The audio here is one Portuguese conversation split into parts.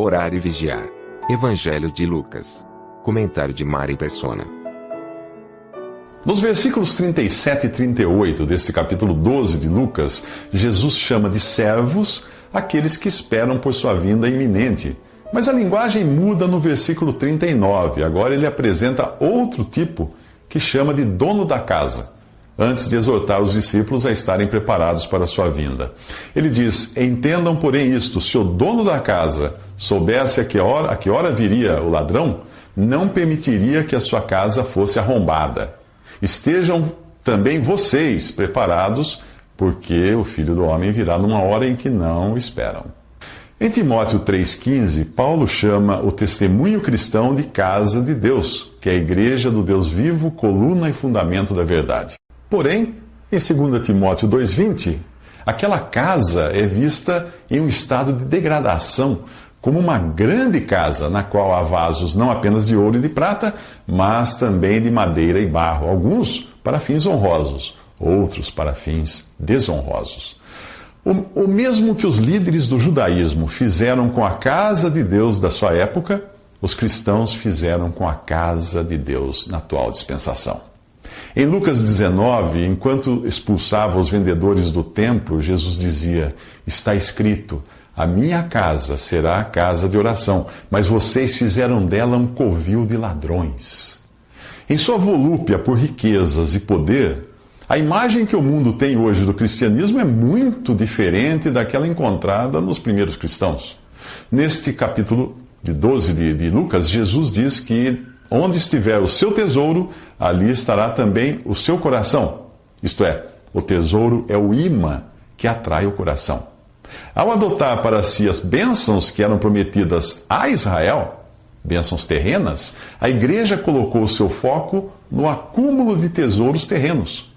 Orar e vigiar. Evangelho de Lucas. Comentário de Mari Persona. Nos versículos 37 e 38 deste capítulo 12 de Lucas, Jesus chama de servos aqueles que esperam por sua vinda iminente. Mas a linguagem muda no versículo 39. Agora ele apresenta outro tipo que chama de dono da casa, antes de exortar os discípulos a estarem preparados para a sua vinda. Ele diz: entendam, porém, isto: se o dono da casa soubesse a que hora viria o ladrão, não permitiria que a sua casa fosse arrombada. Estejam também vocês preparados, porque o Filho do Homem virá numa hora em que não esperam. Em Timóteo 3,15, Paulo chama o testemunho cristão de casa de Deus, que é a igreja do Deus vivo, coluna e fundamento da verdade. Porém, em 2 Timóteo 2,20, aquela casa é vista em um estado de degradação, como uma grande casa na qual há vasos não apenas de ouro e de prata, mas também de madeira e barro, alguns para fins honrosos, outros para fins desonrosos. O mesmo que os líderes do judaísmo fizeram com a casa de Deus da sua época, os cristãos fizeram com a casa de Deus na atual dispensação. Em Lucas 19, enquanto expulsava os vendedores do templo, Jesus dizia: está escrito, a minha casa será a casa de oração, mas vocês fizeram dela um covil de ladrões. Em sua volúpia por riquezas e poder, a imagem que o mundo tem hoje do cristianismo é muito diferente daquela encontrada nos primeiros cristãos. Neste capítulo 12 de Lucas, Jesus diz que onde estiver o seu tesouro, ali estará também o seu coração. Isto é, o tesouro é o imã que atrai o coração. Ao adotar para si as bênçãos que eram prometidas a Israel, bênçãos terrenas, a igreja colocou seu foco no acúmulo de tesouros terrenos.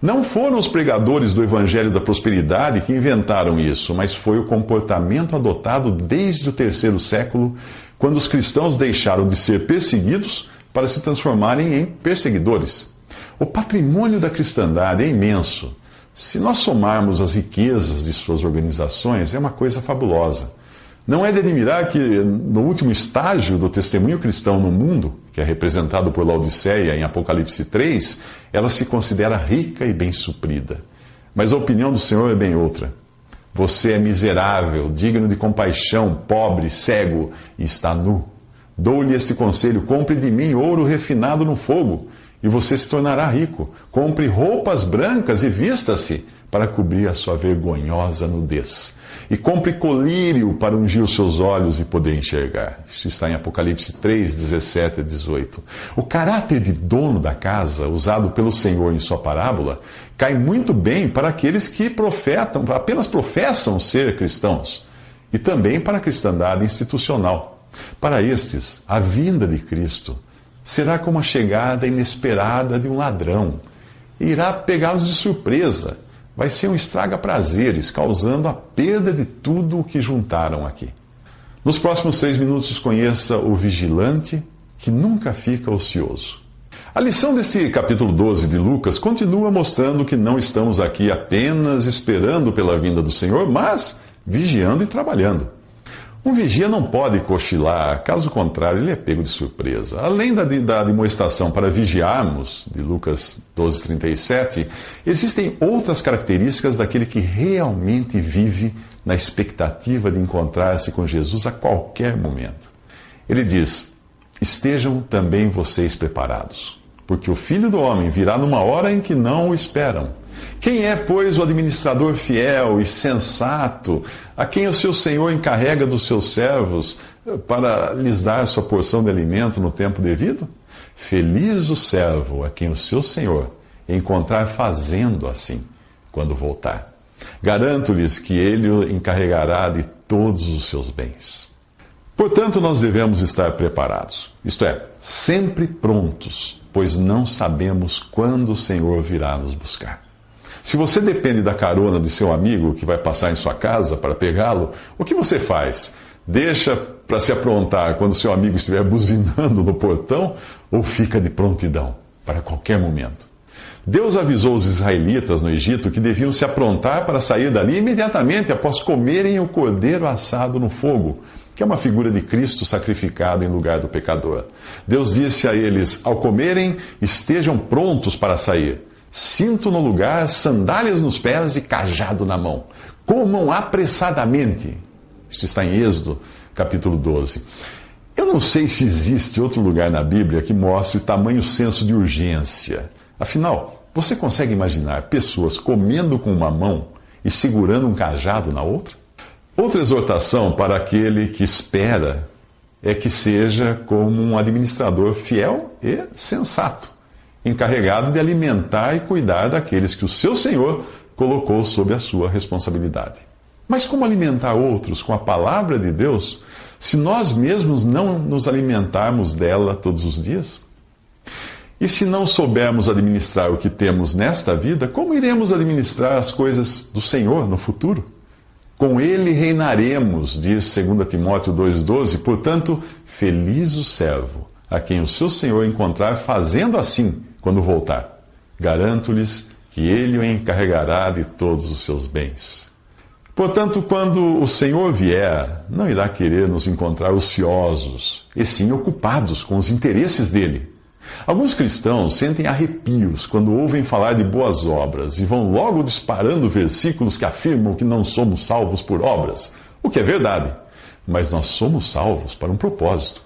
Não foram os pregadores do Evangelho da Prosperidade que inventaram isso, mas foi o comportamento adotado desde o 3º século, quando os cristãos deixaram de ser perseguidos para se transformarem em perseguidores. O patrimônio da cristandade é imenso. Se nós somarmos as riquezas de suas organizações, é uma coisa fabulosa. Não é de admirar que, no último estágio do testemunho cristão no mundo, que é representado por Laodiceia em Apocalipse 3, ela se considera rica e bem suprida. Mas a opinião do Senhor é bem outra. Você é miserável, digno de compaixão, pobre, cego e está nu. Dou-lhe este conselho: compre de mim ouro refinado no fogo, e você se tornará rico. Compre roupas brancas e vista-se para cobrir a sua vergonhosa nudez. E compre colírio para ungir os seus olhos e poder enxergar. Isso está em Apocalipse 3, 17 a 18. O caráter de dono da casa, usado pelo Senhor em sua parábola, cai muito bem para aqueles que apenas professam ser cristãos, e também para a cristandade institucional. Para estes, a vinda de Cristo será como a chegada inesperada de um ladrão, e irá pegá-los de surpresa. Vai ser um estraga-prazeres, causando a perda de tudo o que juntaram aqui. Nos próximos 3 minutos, conheça o vigilante que nunca fica ocioso. A lição desse capítulo 12 de Lucas continua mostrando que não estamos aqui apenas esperando pela vinda do Senhor, mas vigiando e trabalhando. Um vigia não pode cochilar, caso contrário, ele é pego de surpresa. Além da admoestação para vigiarmos, de Lucas 12:37, existem outras características daquele que realmente vive na expectativa de encontrar-se com Jesus a qualquer momento. Ele diz: estejam também vocês preparados, porque o Filho do Homem virá numa hora em que não o esperam. Quem é, pois, o administrador fiel e sensato, a quem o seu Senhor encarrega dos seus servos para lhes dar sua porção de alimento no tempo devido? Feliz o servo a quem o seu Senhor encontrar fazendo assim, quando voltar. Garanto-lhes que ele o encarregará de todos os seus bens. Portanto, nós devemos estar preparados, isto é, sempre prontos, pois não sabemos quando o Senhor virá nos buscar. Se você depende da carona de seu amigo que vai passar em sua casa para pegá-lo, o que você faz? Deixa para se aprontar quando seu amigo estiver buzinando no portão ou fica de prontidão para qualquer momento? Deus avisou os israelitas no Egito que deviam se aprontar para sair dali imediatamente após comerem o cordeiro assado no fogo, que é uma figura de Cristo sacrificado em lugar do pecador. Deus disse a eles: ao comerem, estejam prontos para sair. Cinto no lugar, sandálias nos pés e cajado na mão. Comam apressadamente. Isso está em Êxodo, capítulo 12. Eu não sei se existe outro lugar na Bíblia que mostre tamanho senso de urgência. Afinal, você consegue imaginar pessoas comendo com uma mão e segurando um cajado na outra? Outra exortação para aquele que espera é que seja como um administrador fiel e sensato, encarregado de alimentar e cuidar daqueles que o seu Senhor colocou sob a sua responsabilidade. Mas como alimentar outros com a palavra de Deus, se nós mesmos não nos alimentarmos dela todos os dias? E se não soubermos administrar o que temos nesta vida, como iremos administrar as coisas do Senhor no futuro? Com ele reinaremos, diz 2 Timóteo 2,12, portanto, feliz o servo, a quem o seu Senhor encontrar fazendo assim quando voltar. Garanto-lhes que ele o encarregará de todos os seus bens. Portanto, quando o Senhor vier, não irá querer nos encontrar ociosos, e sim ocupados com os interesses dele. Alguns cristãos sentem arrepios quando ouvem falar de boas obras e vão logo disparando versículos que afirmam que não somos salvos por obras, o que é verdade, mas nós somos salvos para um propósito.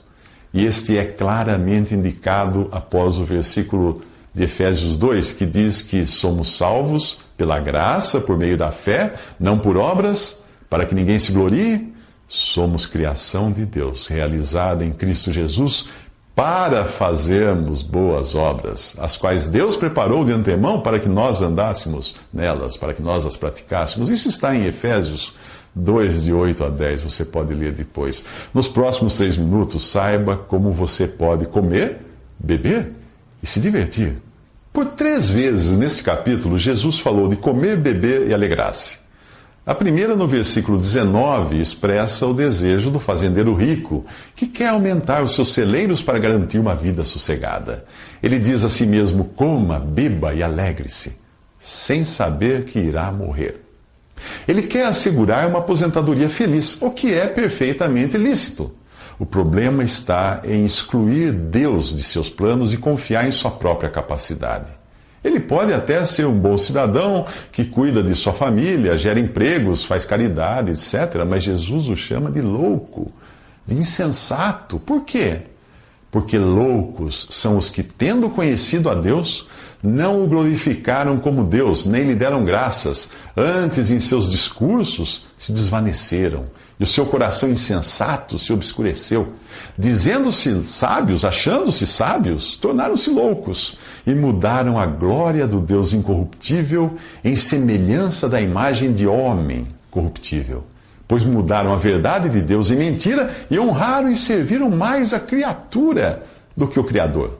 E este é claramente indicado após o versículo de Efésios 2, que diz que somos salvos pela graça, por meio da fé, não por obras, para que ninguém se glorie. Somos criação de Deus, realizada em Cristo Jesus, para fazermos boas obras, as quais Deus preparou de antemão para que nós andássemos nelas, para que nós as praticássemos. Isso está em Efésios 2, de 8 a 10, você pode ler depois. Nos próximos 3 minutos, saiba como você pode comer, beber e se divertir. Por 3 vezes nesse capítulo, Jesus falou de comer, beber e alegrar-se. A primeira, no versículo 19, expressa o desejo do fazendeiro rico, que quer aumentar os seus celeiros para garantir uma vida sossegada. Ele diz a si mesmo: coma, beba e alegre-se, sem saber que irá morrer. Ele quer assegurar uma aposentadoria feliz, o que é perfeitamente lícito. O problema está em excluir Deus de seus planos e confiar em sua própria capacidade. Ele pode até ser um bom cidadão que cuida de sua família, gera empregos, faz caridade, etc. Mas Jesus o chama de louco, de insensato. Por quê? Porque loucos são os que, tendo conhecido a Deus, não o glorificaram como Deus, nem lhe deram graças. Antes, em seus discursos, se desvaneceram, e o seu coração insensato se obscureceu. Dizendo-se sábios, achando-se sábios, tornaram-se loucos, e mudaram a glória do Deus incorruptível em semelhança da imagem de homem corruptível. Pois mudaram a verdade de Deus em mentira, e honraram e serviram mais a criatura do que o Criador.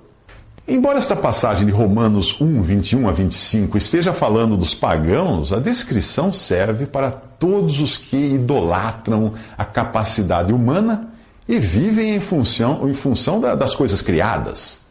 Embora esta passagem de Romanos 1, 21 a 25 esteja falando dos pagãos, a descrição serve para todos os que idolatram a capacidade humana e vivem em função das coisas criadas.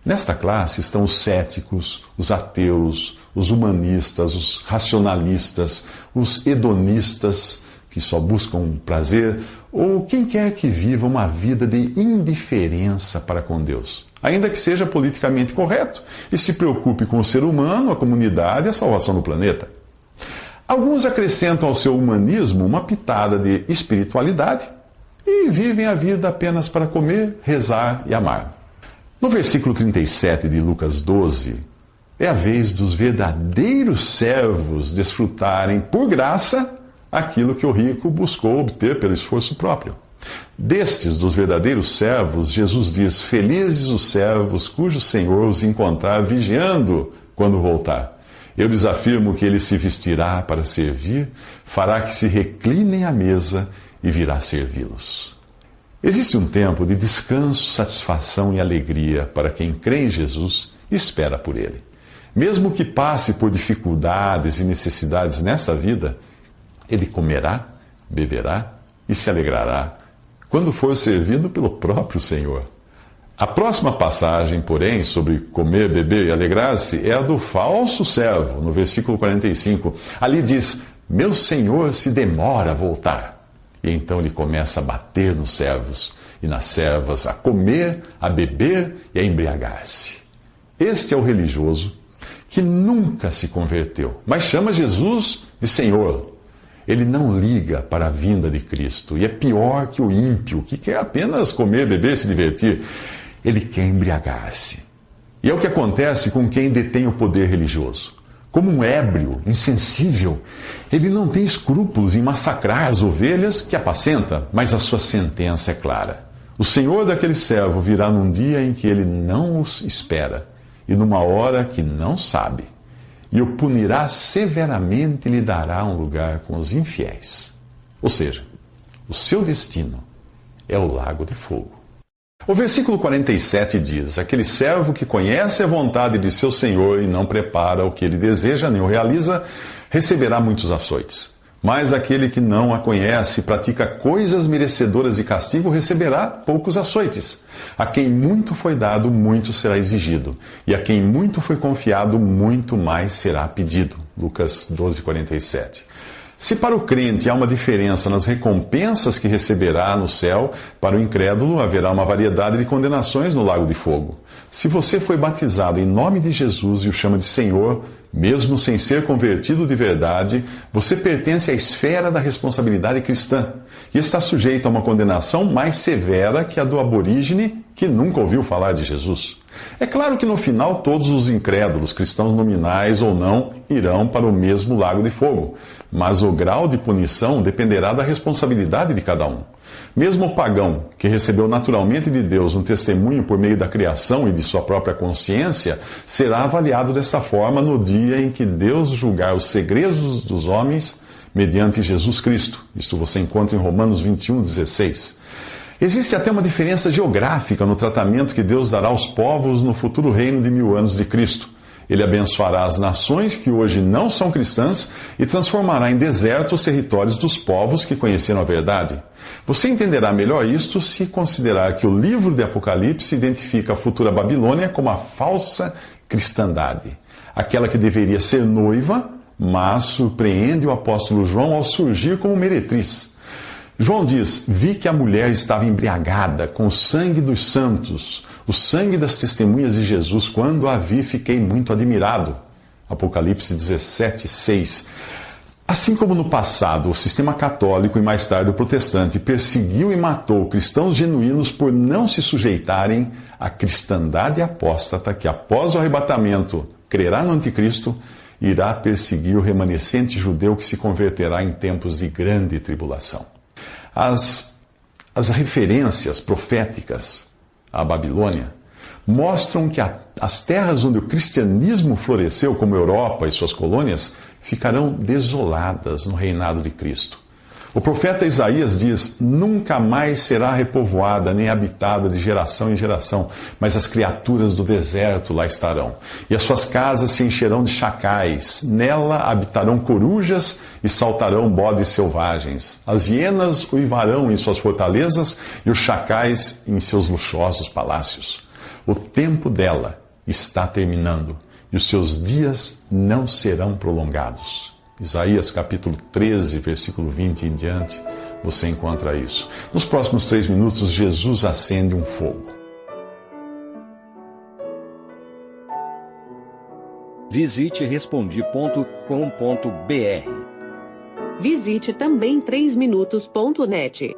Nesta classe estão os céticos, os ateus, os humanistas, os racionalistas, os hedonistas, que só buscam prazer, ou quem quer que viva uma vida de indiferença para com Deus, ainda que seja politicamente correto e se preocupe com o ser humano, a comunidade e a salvação do planeta. Alguns acrescentam ao seu humanismo uma pitada de espiritualidade e vivem a vida apenas para comer, rezar e amar. No versículo 37 de Lucas 12, é a vez dos verdadeiros servos desfrutarem por graça aquilo que o rico buscou obter pelo esforço próprio. Destes, dos verdadeiros servos, Jesus diz: felizes os servos cujo Senhor os encontrar vigiando quando voltar. Eu lhes afirmo que ele se vestirá para servir, fará que se reclinem à mesa e virá servi-los. Existe um tempo de descanso, satisfação e alegria para quem crê em Jesus e espera por ele. Mesmo que passe por dificuldades e necessidades nesta vida, ele comerá, beberá e se alegrará quando for servido pelo próprio Senhor. A próxima passagem, porém, sobre comer, beber e alegrar-se é a do falso servo, no versículo 45. Ali diz: meu Senhor se demora a voltar. E então ele começa a bater nos servos e nas servas, a comer, a beber e a embriagar-se. Este é o religioso que nunca se converteu, mas chama Jesus de Senhor. Ele não liga para a vinda de Cristo e é pior que o ímpio, que quer apenas comer, beber, se divertir. Ele quer embriagar-se. E é o que acontece com quem detém o poder religioso. Como um ébrio, insensível, ele não tem escrúpulos em massacrar as ovelhas que apacenta, mas a sua sentença é clara. O Senhor daquele servo virá num dia em que ele não os espera e numa hora que não sabe, e o punirá severamente e lhe dará um lugar com os infiéis. Ou seja, o seu destino é o lago de fogo. O versículo 47 diz: aquele servo que conhece a vontade de seu senhor e não prepara o que ele deseja, nem o realiza, receberá muitos açoites. Mas aquele que não a conhece e pratica coisas merecedoras de castigo, receberá poucos açoites. A quem muito foi dado, muito será exigido. E a quem muito foi confiado, muito mais será pedido. Lucas 12:47. Se para o crente há uma diferença nas recompensas que receberá no céu, para o incrédulo haverá uma variedade de condenações no lago de fogo. Se você foi batizado em nome de Jesus e o chama de Senhor, mesmo sem ser convertido de verdade, você pertence à esfera da responsabilidade cristã e está sujeito a uma condenação mais severa que a do aborígene que nunca ouviu falar de Jesus. É claro que no final todos os incrédulos, cristãos nominais ou não, irão para o mesmo lago de fogo, mas o grau de punição dependerá da responsabilidade de cada um. Mesmo o pagão, que recebeu naturalmente de Deus um testemunho por meio da criação e de sua própria consciência, será avaliado desta forma no dia em que Deus julgar os segredos dos homens mediante Jesus Cristo. Isso você encontra em Romanos 21:16. Existe até uma diferença geográfica no tratamento que Deus dará aos povos no futuro reino de 1000 anos de Cristo. Ele abençoará as nações que hoje não são cristãs e transformará em deserto os territórios dos povos que conheceram a verdade. Você entenderá melhor isto se considerar que o livro de Apocalipse identifica a futura Babilônia como a falsa cristandade, aquela que deveria ser noiva, mas surpreende o apóstolo João ao surgir como meretriz. João diz: vi que a mulher estava embriagada com o sangue dos santos, o sangue das testemunhas de Jesus. Quando a vi, fiquei muito admirado. Apocalipse 17:6. Assim como no passado, o sistema católico e mais tarde o protestante perseguiu e matou cristãos genuínos por não se sujeitarem à cristandade apóstata que, após o arrebatamento, crerá no anticristo, irá perseguir o remanescente judeu que se converterá em tempos de grande tribulação. As referências proféticas à Babilônia mostram que as terras onde o cristianismo floresceu, como Europa e suas colônias, ficarão desoladas no reinado de Cristo. O profeta Isaías diz: nunca mais será repovoada nem habitada de geração em geração, mas as criaturas do deserto lá estarão. E as suas casas se encherão de chacais, nela habitarão corujas e saltarão bodes selvagens. As hienas uivarão em suas fortalezas e os chacais em seus luxuosos palácios. O tempo dela está terminando e os seus dias não serão prolongados. Isaías capítulo 13, versículo 20 em diante, você encontra isso. Nos próximos 3 minutos, Jesus acende um fogo. Visite Respondi.com.br. Visite também 3minutos.net.